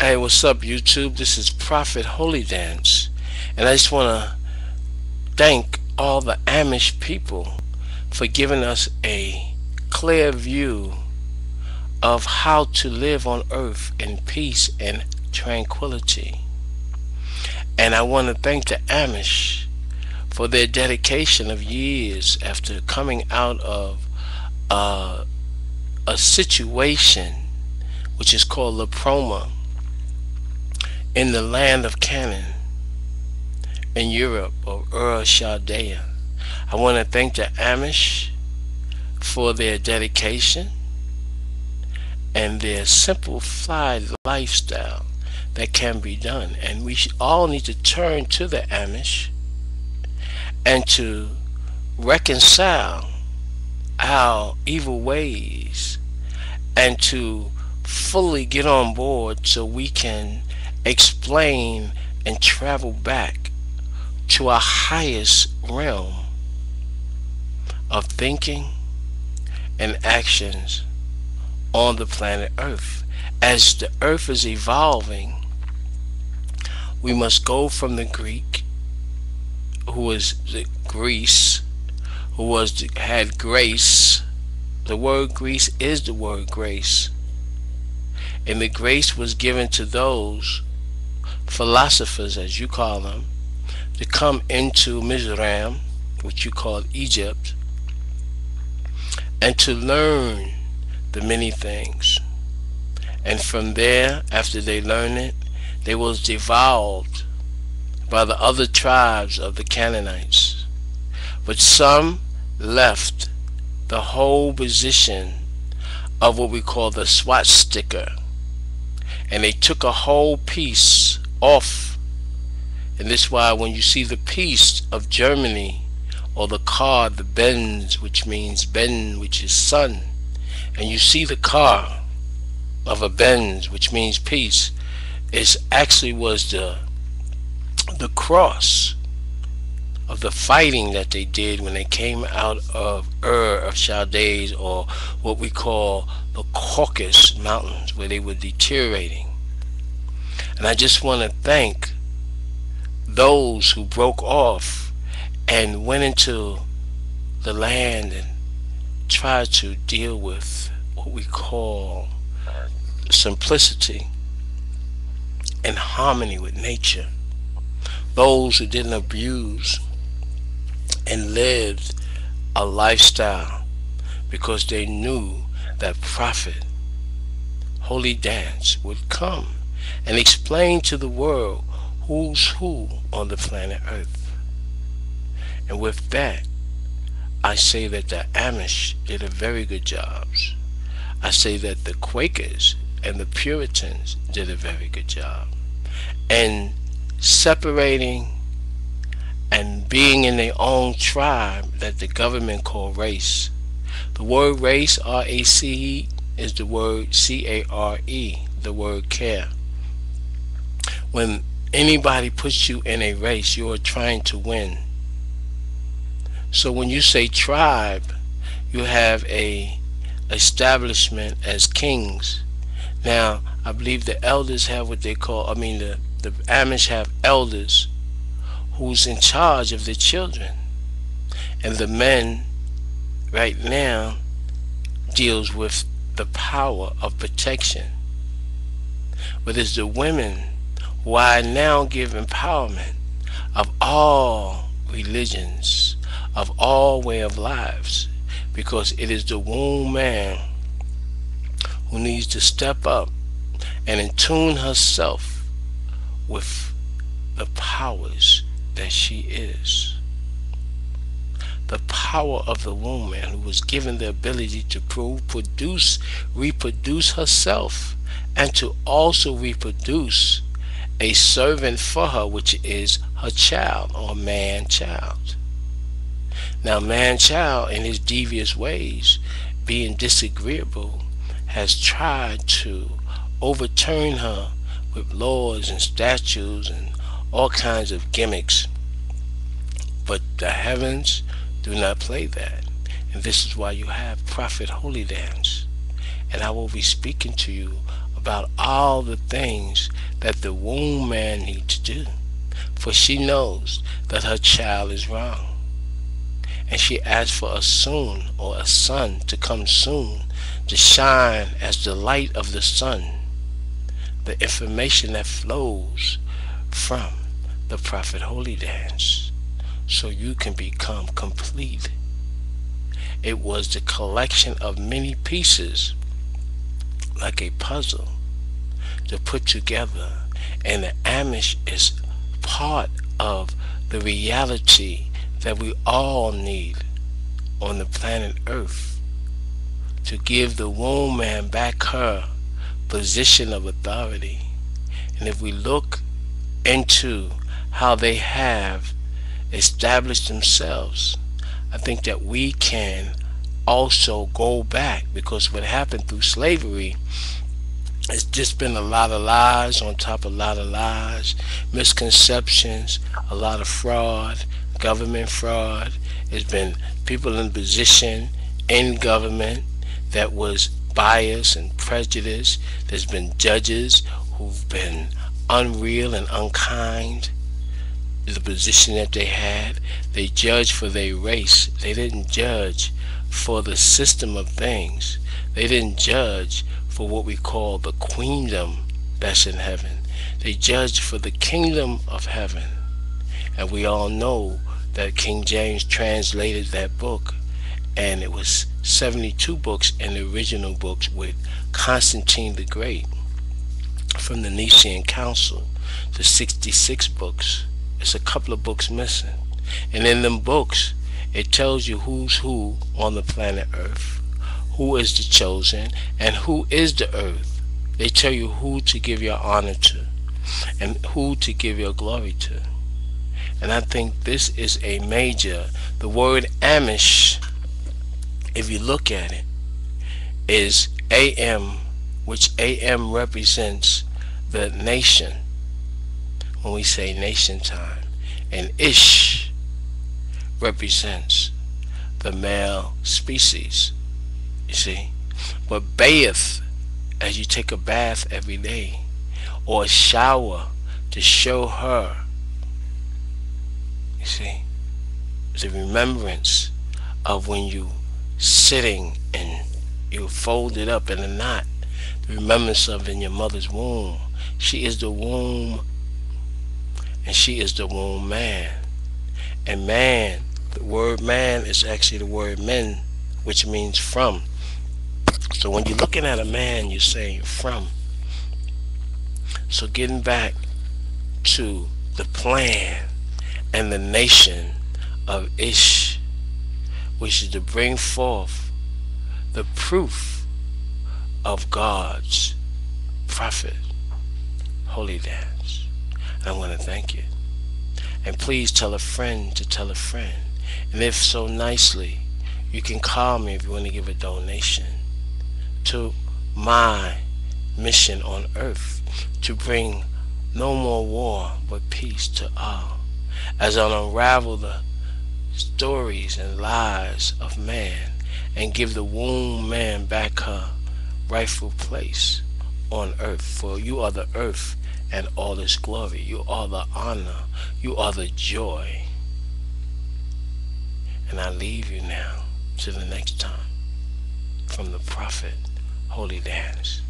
Hey, what's up, YouTube? This is Prophet Holy Dance, and I just want to thank all the Amish people for giving us a clear view of how to live on earth in peace and tranquility. And I want to thank the Amish for their dedication of years after coming out of a situation which is called Leproma in the land of Canaan in Europe, or Chaldea. I want to thank the Amish for their dedication and their simplified lifestyle that can be done. And we all need to turn to the Amish and to reconcile our evil ways and to fully get on board so we can explain and travel back to our highest realm of thinking and actions on the planet Earth. As the Earth is evolving, we must go from the Greek, who was the Greece, who had grace. The word Greece is the word grace, and the grace was given to those philosophers, as you call them, to come into Mizraim, which you call Egypt, and to learn the many things. And from there, after they learned it, they was devoured by the other tribes of the Canaanites. But some left the whole position of what we call the swastika, and they took a whole piece off. And this is why when you see the piece of Germany, or the car, the Benz, which means Ben, which is sun, and you see the car of a Benz, which means peace, it actually was the cross of the fighting that they did when they came out of of Chaldees, or what we call the Caucasus Mountains, where they were deteriorating. And I just want to thank those who broke off and went into the land and tried to deal with what we call simplicity and harmony with nature. Those who didn't abuse and lived a lifestyle because they knew that Prophet Holy Dance would come and explain to the world who's who on the planet Earth. And with that, I say that the Amish did a very good job. I say that the Quakers and the Puritans did a very good job. And separating and being in their own tribe that the government called race. The word race, R-A-C-E, is the word C-A-R-E, the word care. When anybody puts you in a race, you are trying to win. So when you say tribe, you have a establishment as kings. Now, I believe the elders have what they call, the Amish have elders who's in charge of the children. And the men right now deals with the power of protection. But it's the women who I now give empowerment of all religions, of all way of lives, because it is the womb man who needs to step up and attune herself with the powers that she is. The power of the womb man, who was given the ability to reproduce herself, and to also reproduce a servant for her, which is her child, or man-child. Now, man-child, in his devious ways, being disagreeable, has tried to overturn her with laws and statutes and all kinds of gimmicks. But the heavens do not play that. And this is why you have Prophet Holy Dance. And I will be speaking to you about all the things that the womb man needs to do. For she knows that her child is wrong. And she asks for a soon, or a son to come soon, to shine as the light of the sun, the information that flows from the Prophet Holy Dance, so you can become complete. It was the collection of many pieces, like a puzzle, to put together, and the AMISH is part of the reality that we all need on the planet Earth, to give the womb man back her position of authority. And if we look into how they have established themselves, I think that we can also go back, because what happened through slavery, it's just been a lot of lies on top of a lot of lies, misconceptions, a lot of fraud, government fraud. There's been people in position in government that was biased and prejudiced. There's been judges who've been unreal and unkind in the position that they had. They judged for their race. They didn't judge for the system of things. They didn't judge for what we call the queendom that's in heaven. They judged for the kingdom of heaven. And we all know that King James translated that book, and it was 72 books in the original books with Constantine the Great from the Nicene Council, the 66 books. It's a couple of books missing. And in them books, it tells you who's who on the planet Earth, who is the chosen, and who is the earth. They tell you who to give your honor to and who to give your glory to. And I think this is a major, the word AMISH, if you look at it, is AM, which AM represents the nation, when we say nation time, and ISH represents the male species, you see. But bath, as you take a bath every day, or a shower to show her, you see, it's a remembrance of when you sitting and you folded up in a knot, the remembrance of in your mother's womb. She is the womb, and she is the womb man. And man, the word man is actually the word men, which means from. So when you're looking at a man, you're saying from. So getting back to the plan and the nation of Ish, which is to bring forth the proof of God's prophet, Holy Dance. And I want to thank you. And please tell a friend to tell a friend. And if so nicely, you can call me if you want to give a donation to my mission on earth, to bring no more war but peace to all, as I unravel the stories and lies of man and give the womb man back her rightful place on earth. For you are the earth and all its glory. You are the honor. You are the joy. And I leave you now to the next time from the prophet Holy Dance.